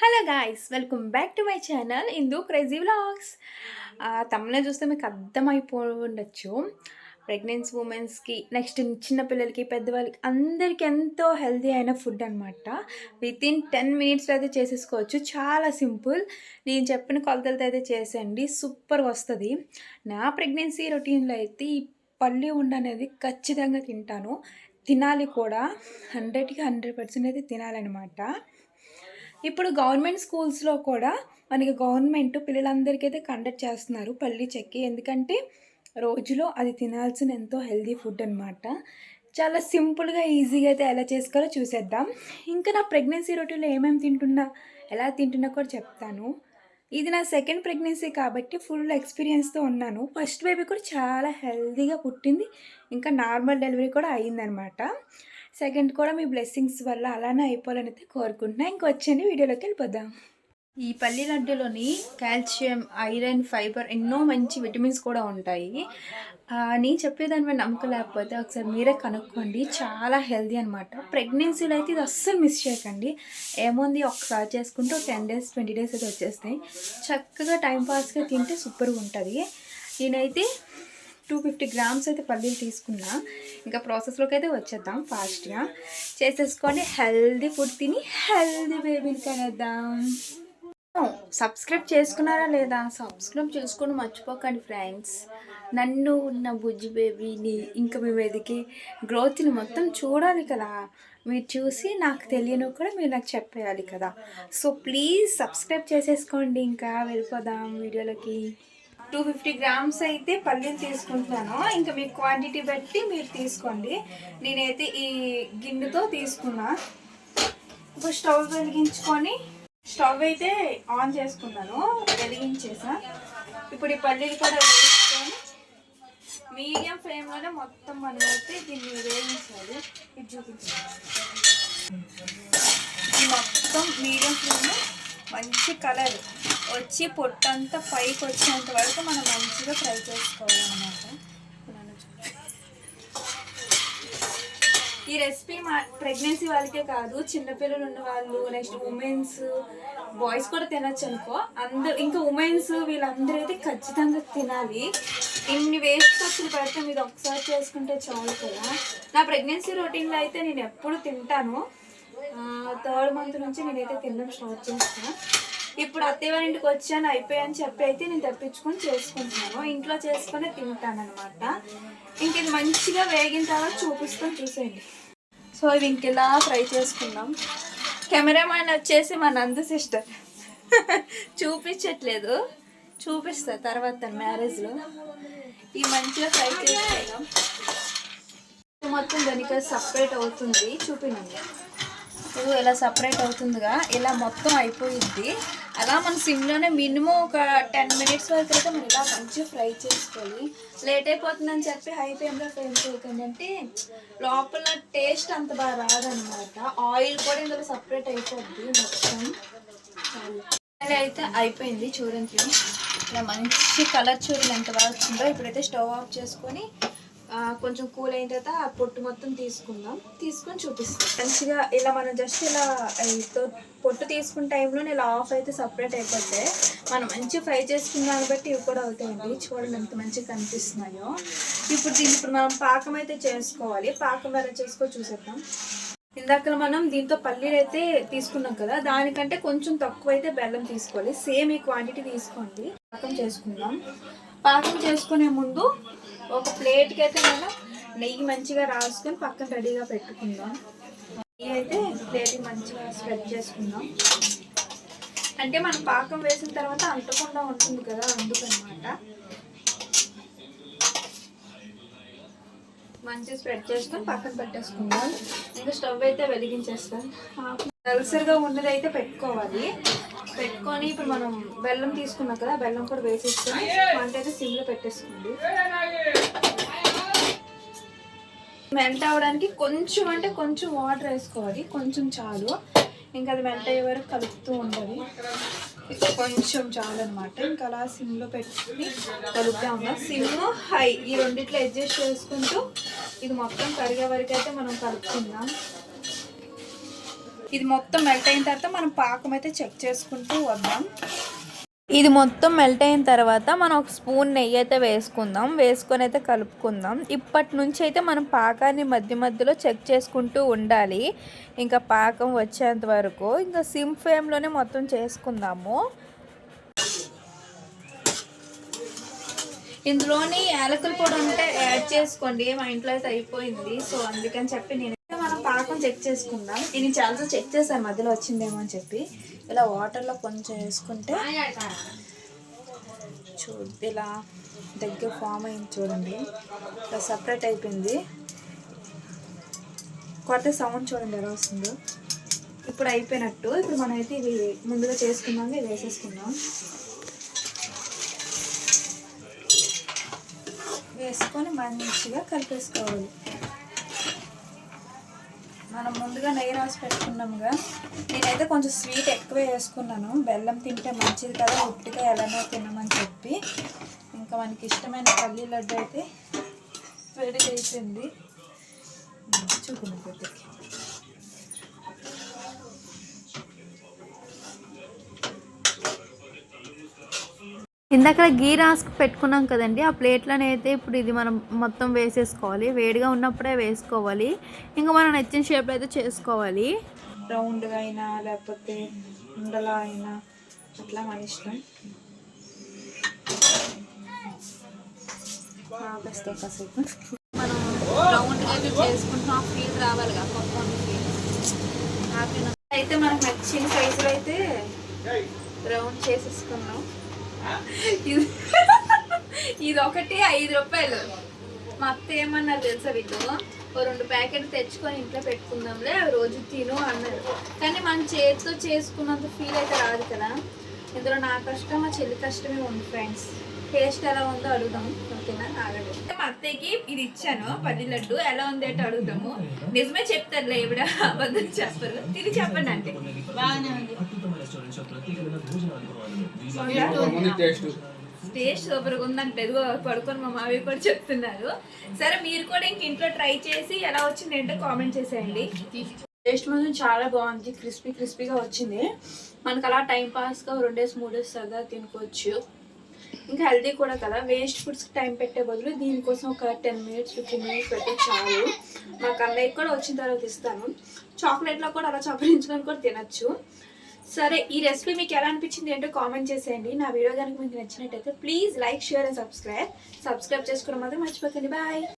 Hello guys, welcome back to my channel Indu crazy vlogs. తమిళ చూస్తే మీకు అర్థమైపోవచ్చు. ప్రెగ్నెన్సీ ఉమెన్స్కి, నెక్స్ట్ చిన్నపిల్లలకి, పెద్దవాళ్ళకి అందరికీ ఎంతో హెల్తీ అయిన ఫుడ్ అనమాట. వితిన్ 10 మినిట్స్లో అయితే చేసేసుకోవచ్చు. చాలా సింపుల్. నేను చెప్పిన కొలతలతో అయితే చేసేయండి, సూపర్గా వస్తుంది. నా ప్రెగ్నెన్సీ రొటీన్లో అయితే ఈ పల్లి ఉండ అనేది ఖచ్చితంగా తింటాను, తినాలి కూడా. 100కి 100% అయితే తినాలన్నమాట. ఇప్పుడు గవర్నమెంట్ స్కూల్స్లో కూడా మనకి గవర్నమెంట్ పిల్లలందరికీ అయితే కండక్ట్ చేస్తున్నారు పల్లి చెక్కి. ఎందుకంటే రోజులో అది తినాల్సిన ఎంతో హెల్దీ ఫుడ్ అనమాట. చాలా సింపుల్గా ఈజీగా అయితే ఎలా చేసుకోవాలో చూసేద్దాం. ఇంకా నా ప్రెగ్నెన్సీ రొటీన్లో ఏమేమి తింటున్నా, ఎలా తింటున్నా కూడా చెప్తాను. ఇది నా సెకండ్ ప్రెగ్నెన్సీ కాబట్టి ఫుల్ ఎక్స్పీరియన్స్తో ఉన్నాను. ఫస్ట్ బేబీ కూడా చాలా హెల్తీగా పుట్టింది, ఇంకా నార్మల్ డెలివరీ కూడా అయ్యిందనమాట. సెకండ్ కూడా మీ బ్లెస్సింగ్స్ వల్ల అలానే అయిపోవాలని అయితే కోరుకుంటున్నా. ఇంకొచ్చండి వీడియోలోకి వెళ్ళిపోదాం. ఈ పల్లి లడ్డులోని కాల్షియం, ఐరన్, ఫైబర్ ఎన్నో మంచి విటమిన్స్ కూడా ఉంటాయి. నేను చెప్పేదాని మీద నమ్మకం లేకపోతే ఒకసారి మీరే కనుక్కోండి. చాలా హెల్దీ అనమాట. ప్రెగ్నెన్సీలో అయితే ఇది అస్సలు మిస్ చేయకండి. ఏముంది, ఒకసారి చేసుకుంటూ 10 డేస్ 20 డేస్ అయితే వచ్చేస్తాయి. చక్కగా టైంపాస్గా తింటే సూపర్గా ఉంటుంది. నేనైతే 250 గ్రామ్స్ అయితే పల్లీలు తీసుకున్నా. ఇంకా ప్రాసెస్లోకి అయితే వచ్చేద్దాం. ఫాస్ట్గా చేసేసుకొని హెల్దీ ఫుడ్ తిని హెల్దీ బేబీని కనేద్దాం. సబ్స్క్రైబ్ చేసుకున్నారా లేదా? సబ్స్క్రైబ్ చేసుకొని మర్చిపోకండి ఫ్రెండ్స్. నన్ను, నా బుజ్జి బేబీని, ఇంకా మీ మీదకి గ్రోత్ని మొత్తం చూడాలి కదా. మీరు చూసి నాకు తెలియను కూడా మీరు నాకు చెప్పేయాలి కదా. సో ప్లీజ్ సబ్స్క్రైబ్ చేసేసుకోండి. ఇంకా వెళ్ళిపోదాం వీడియోలోకి. 250 గ్రామ్స్ అయితే పల్లీలు తీసుకుంటున్నాను. ఇంకా మీ క్వాంటిటీ బట్టి మీరు తీసుకోండి. నేనైతే ఈ గిన్నెతో తీసుకున్నా. ఇప్పుడు స్టవ్ వెలిగించుకొని స్టవ్ అయితే ఆన్ చేసుకున్నాను, వెలిగించేసా. ఇప్పుడు ఈ పల్లీలు కూడా వేసుకొని మీడియం ఫ్లేమ్లోనే మొత్తం మనం అయితే దీన్ని వేయించాలి. ఇది చూపించాలి. మొత్తం మీడియం ఫ్లేమ్లో మంచి కలర్ వచ్చి పొట్టంతా పైకి వచ్చేంత వరకు మనం మంచిగా ఫ్రై చేసుకోవాలన్నమాట. ఈ రెసిపీ మా ప్రెగ్నెన్సీ వాళ్ళకే కాదు, చిన్నపిల్లలు ఉన్న వాళ్ళు, నెక్స్ట్ ఉమెన్స్, బాయ్స్ కూడా తినచ్చు అనుకో. అందరు ఇంకా ఉమెన్స్ వీళ్ళందరూ అయితే ఖచ్చితంగా తినాలి. ఇన్ని వేస్ట్ ఖర్చులు పెడితే మీరు ఒకసారి చేసుకుంటే చాలు కదా. నా ప్రెగ్నెన్సీ రొటీన్లో అయితే నేను ఎప్పుడు తింటాను. 3rd మంత్ నుంచి నేనైతే తినడం స్టార్ట్ చేస్తాను. ఇప్పుడు అత్తయ్య వాళ్ళ ఇంటికి వచ్చాను అయిపోయాయని చెప్పి అయితే నేను తెప్పించుకొని చేసుకుంటున్నాను. ఇంట్లో చేసుకొని తింటాను అనమాట. ఇంక ఇది మంచిగా వేగిన తర్వాత చూపిస్తాను, చూసేయండి. సో ఇవి ఇంకెలా ఫ్రై చేసుకుందాం. కెమెరామ్యాన్ వచ్చేసి మా నందు సిస్టర్ చూపించట్లేదు, చూపిస్తా తర్వాత మ్యారేజ్లో. ఇవి మంచిగా ఫ్రై చేసుకుందాం. మొత్తం దానికి సపరేట్ అవుతుంది, చూపినండి. ఇది ఇలా సపరేట్ అవుతుందిగా, ఇలా మొత్తం అయిపోయిద్ది. అలా మన సిమ్లోనే మినిమం ఒక 10 మినిట్స్ వరకు అయితే మనం ఇలా మంచిగా ఫ్రై చేసుకోవాలి. లేట్ అయిపోతుందని చెప్పి హై ఫ్లేమ్లో ఫ్రై చేయకండి, అంటే లోపల టేస్ట్ అంత బాగా రాదనమాట. ఆయిల్ కూడా ఇందులో సపరేట్ అయిపోద్ది మొత్తం. ఇలా అయితే అయిపోయింది చూడండి. ఇలా మంచి కలర్ చూడండి ఎంత బాగా వచ్చిందో. ఇప్పుడైతే స్టవ్ ఆఫ్ చేసుకొని కొంచెం కూల్ అయిన తర్వాత ఆ పొట్టు మొత్తం తీసుకొని చూపిస్తాం. మంచిగా ఇలా మనం జస్ట్ ఇలా పొట్టు తీసుకున్న టైంలో ఇలా ఆఫ్ అయితే సపరేట్ అయిపోతే మనం మంచిగా ఫ్రై చేసుకున్న దాన్ని బట్టి ఇవి కూడా అవుతాయండి. చూడండి ఎంత మంచిగా కనిపిస్తున్నాయో. ఇప్పుడు మనం పాకం అయితే చేసుకోవాలి. పాకం ఎలా చేసుకో చూసేద్దాం. ఇందాక మనం దీంతో పల్లీలు అయితే తీసుకున్నాం కదా, దానికంటే కొంచెం తక్కువ అయితే బెల్లం తీసుకోవాలి. సేమ్ ఈ క్వాంటిటీ తీసుకోండి. పాకం చేసుకుందాం. పాకం చేసుకునే ముందు ఒక ప్లేట్కి అయితే మనం నెయ్యి మంచిగా రాసుకొని పక్కన రెడీగా పెట్టుకుందాం. నెయ్యి అయితే ప్లేట్కి మంచిగా స్ప్రెడ్ చేసుకుందాం. అంటే మనం పాకం వేసిన తర్వాత అంటకుండా ఉంటుంది కదా, అందుకనమాట. మంచిగా స్ప్రెడ్ చేసుకొని పక్కన పెట్టేసుకుందాం. ఇంకా స్టవ్ అయితే వెలిగించేస్తాం. దలసరిగా ఉన్నది అయితే పెట్టుకోవాలి. పెట్టుకొని ఇప్పుడు మనం బెల్లం తీసుకున్నాం కదా, బెల్లం కూడా వేసేసుకొని వంట అయితే సిమ్లో పెట్టేసుకోండి. మెల్ట్ అవ్వడానికి కొంచెం అంటే కొంచెం వాటర్ వేసుకోవాలి, కొంచెం చాలు. ఇంకా అది మెల్ట్ అయ్యే వరకు కలుపుతూ ఉండాలి. కొంచెం చాలు అనమాట. ఇంకా అలా సిమ్లో పెట్టుకుని కలుపుతూ ఉండాలి. సిమ్, హై ఈ రెండిట్లో అడ్జస్ట్ చేసుకుంటూ ఇది మొత్తం కరిగే వరకు అయితే మనం కలుపుకుందాం. ఇది మొత్తం మెల్ట్ అయిన తర్వాత మనం పాకం అయితే చెక్ చేసుకుంటూ వద్దాం. ఇది మొత్తం మెల్ట్ అయిన తర్వాత మనం ఒక స్పూన్ నెయ్యి అయితే వేసుకుందాం. వేసుకొని అయితే కలుపుకుందాం. ఇప్పటి నుంచి అయితే మనం పాకాన్ని మధ్య మధ్యలో చెక్ చేసుకుంటూ ఉండాలి. ఇంకా పాకం వచ్చేంత వరకు ఇంకా సిమ్ ఫ్లేమ్లోనే మొత్తం చేసుకుందాము. ఇందులోని యాలకుల పొడి ఉంటే యాడ్ చేసుకోండి. మా ఇంట్లో అయితే అయిపోయింది, సో అందుకని చెప్పి నేనైతే మనం పాకం చెక్ చేసుకుందాం. ఇది చాలా చెక్ చేశాను మధ్యలో వచ్చిందేమో అని చెప్పి. ఇలా వాటర్లో కొంచెం వేసుకుంటే ఇలా దగ్గర ఫామ్ అయింది చూడండి. ఇలా సపరేట్ అయిపోయింది. కొత్త సౌండ్ చూడండి ఎలా వస్తుందో. ఇప్పుడు అయిపోయినట్టు. ఇప్పుడు మనం అయితే ఇది ముందుగా చేసుకున్నాం, ఇది వేసేసుకుందాం. వేసుకొని మంచిగా కలిపేసుకోవాలి. మనం ముందుగా నెయ్యి రాసి పెట్టుకున్నాముగా. నేనైతే కొంచెం స్వీట్ ఎక్కువ వేసుకున్నాను. బెల్లం తింటే మంచిది కదా, ఉట్టిగా ఎలానో తినమని చెప్పి. ఇంకా మనకి ఇష్టమైన పల్లీ లడ్డు అయితే రెడీ చేసింది. చూడండి పెద్దకి. ఇందాక గీ రాసుకు పెట్టుకున్నాం కదండి, ఆ ప్లేట్లోనే అయితే ఇప్పుడు ఇది మనం మొత్తం వేసేసుకోవాలి. వేడిగా ఉన్నప్పుడే వేసుకోవాలి. ఇంకా మనం నచ్చిన షేప్లో అయితే చేసుకోవాలి. రౌండ్గా అయినా లేకపోతే ఉండలా అయినా అట్లా మన ఇష్టం. కాసేపు మనం రౌండ్గా అయితే చేసుకుంటున్నాం. ఫీల్ రావాలి కదా మొత్తం ఫీల్. అయితే మనకు నచ్చిన సైజులో అయితే రౌండ్ చేసేసుకున్నాం. ఇది ఒకటి 5 రూపాయలు. మా అత్త ఏమన్నారు తెలుసా, వీళ్ళు 2 ప్యాకెట్లు తెచ్చుకొని ఇంట్లో పెట్టుకుందాంలే, అవి రోజు తిను అన్నారు. కానీ మన చేతితో చేసుకున్నంత ఫీల్ అయితే రాదు కదా. ఇందులో నా కష్టం మా చెల్లి కష్టమే ఉంది ఫ్రెండ్స్. టేస్ట్ ఎలా ఉందో అడుగుదాం. ఓకేనా? ఆగండి. మా అత్తయ్యకి ఇది ఇచ్చాను పల్లి లడ్డు. ఎలా ఉంది అంటే అడుగుదాము. నిజమే చెప్తారులే, ఇవిడ అబద్ధం చెప్పరు. తిని చెప్పండి అంటే. బాగానే ఉంది. టేస్ట్ సూపర్గా ఉందంటే ఎదుగో పడుకొని మా మావి కూడా చెప్తున్నారు. సరే మీరు కూడా ఇంక ఇంట్లో ట్రై చేసి ఎలా వచ్చింది అంటే కామెంట్ చేసేయండి. టేస్ట్ మాత్రం చాలా బాగుంది. క్రిస్పీగా వచ్చింది. మనకు అలా టైం పాస్గా 2 డేస్ 3 డేస్ సరదా తినుకోవచ్చు. ఇంకా హెల్దీ కూడా కదా. వేస్ట్ ఫుడ్స్కి టైం పెట్టే బదులు దీనికోసం ఒక 10 మినిట్స్ 15 మినిట్స్ పెట్టి చాలు. మా కన్నయ్యకి కూడా వచ్చిన తర్వాత ఇస్తాను. చాక్లెట్లో కూడా అలా చప్పరించుకొని కూడా తినచ్చు. సరే, ఈ రెసిపీ మీకు ఎలా అనిపించింది ఏంటో కామెంట్ చేసేయండి. నా వీడియో కనుక మీకు నచ్చినట్టయితే please like, share and subscribe చేసుకోవడం మాత్రం మర్చిపోకండి. బాయ్.